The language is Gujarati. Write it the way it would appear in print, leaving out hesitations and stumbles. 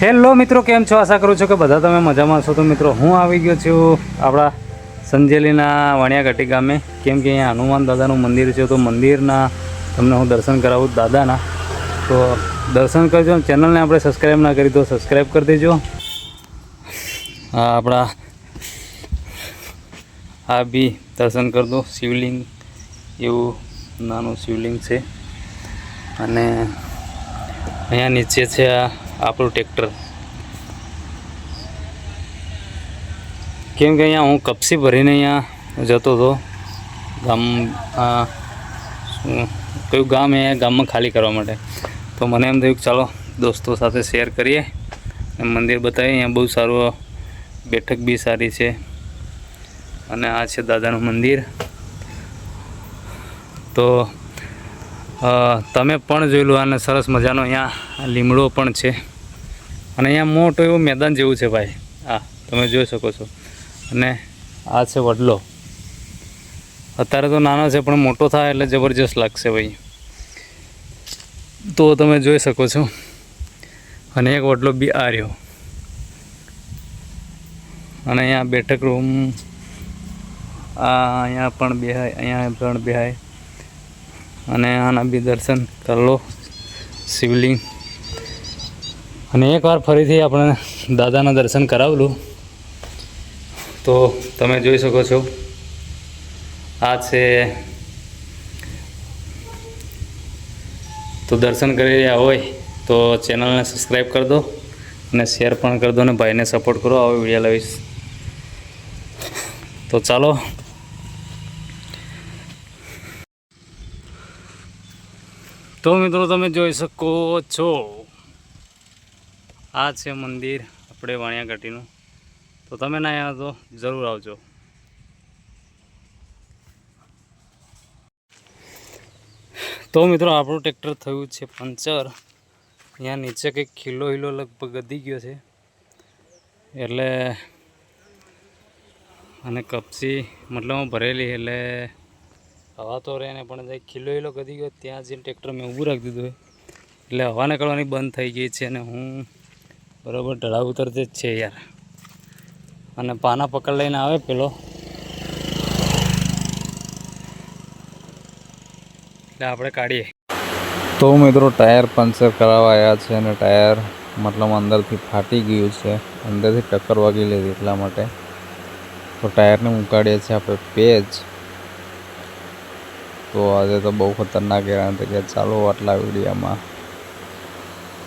હેલો મિત્રો, કેમ છો? આશા કરું છું કે બધા તમે મજામાં છો. તો મિત્રો હું આવી ગયો છું આપણા સંજેલીના વાણિયાઘાટી ગામે, કેમ કે અહીંયા હનુમાન દાદાનું મંદિર છે. તો મંદિરના તમને હું દર્શન કરાવું દાદાના. તો દર્શન કરજો. ચેનલને આપણે સબસ્ક્રાઈબ ના કરી તો સબસ્ક્રાઈબ કરી દેજો. આ આપણા આ બી દર્શન કરી દો. શિવલિંગ એવું નાનું શિવલિંગ છે અને અહીંયા નીચે છે આપણું ટ્રેક્ટર. કેમ કે અહીંયા હું કપસી ભરીને અહીંયા જતો હતો ગામ, કયું ગામ એ ગામમાં ખાલી કરવા માટે. તો મને એમ થયું કે ચાલો દોસ્તો સાથે શેર કરીએ, મંદિર બતાવીએ. અહીંયા બહુ સારું, બેઠક બી સારી છે અને આ છે દાદાનું મંદિર. તો તમે પણ જોઈ લો. અને સરસ મજાનો અહીંયા લીમડો પણ છે અને અહીંયા મોટું એવું મેદાન જેવું છે ભાઈ. આ તમે જોઈ શકો છો. અને આ છે વડલો. અત્યારે તો નાનો છે પણ મોટો થાય એટલે જબરજસ્ત લાગશે ભાઈ. તો તમે જોઈ શકો છો. અને એક વડલો બી આ રહ્યો. અને અહીંયા બેઠક રૂમ, અહીંયા પણ બેહાય, અહીંયા પણ બેહાય. અને આના બી દર્શન કરી લો, શિવલિંગ. અને એકવાર ફરીથી આપણે દાદાના દર્શન કરાવેલું. તો તમે જોઈ શકો છો. આ છે. તો દર્શન કરી રહ્યા હોય તો ચેનલને સબસ્ક્રાઈબ કરી દો અને શેર પણ કરી દો અને ભાઈને સપોર્ટ કરો. આવો વિડીયો લાવીશ. તો ચાલો. તો મિત્રો તમે જોઈ શકો છો, આ છે મંદિર આપણે વાણિયાઘાટીનું. તો તમે ના આવ્યા તો જરૂર આવજો. તો મિત્રો આપણું ટ્રેક્ટર થયું છે પંચર. અહીંયા નીચે કંઈક ખીલો લગભગ ગદી ગયો છે એટલે, અને કપસી મતલબમાં ભરેલી એટલે હવા તો રહે ને, પણ કંઈક ખીલો ગદી ગયો. ત્યાં જઈને ટ્રેક્ટર મેં ઊભું રાખી દીધું એટલે હવા નીકળવાની બંધ થઈ ગઈ છે. અને હું બરાબર ઢળાવ ઉતરતી જ છે યાર. અને પાના પકડ લઈને આવે પેલો, એટલે આપણે કાઢીએ. તો મિત્રો ટાયર પંચર કરાવવા આવ્યા છે અને ટાયર મતલબ અંદરથી ફાટી ગયું છે, અંદરથી ટક્કર વાગી લીધી એટલા માટે. તો ટાયરને ઉકાળીએ છીએ આપણે પેચ. તો આજે તો બહુ ખતરનાક હેરાન થઈ ગયા. ચાલો આટલા વિડીયોમાં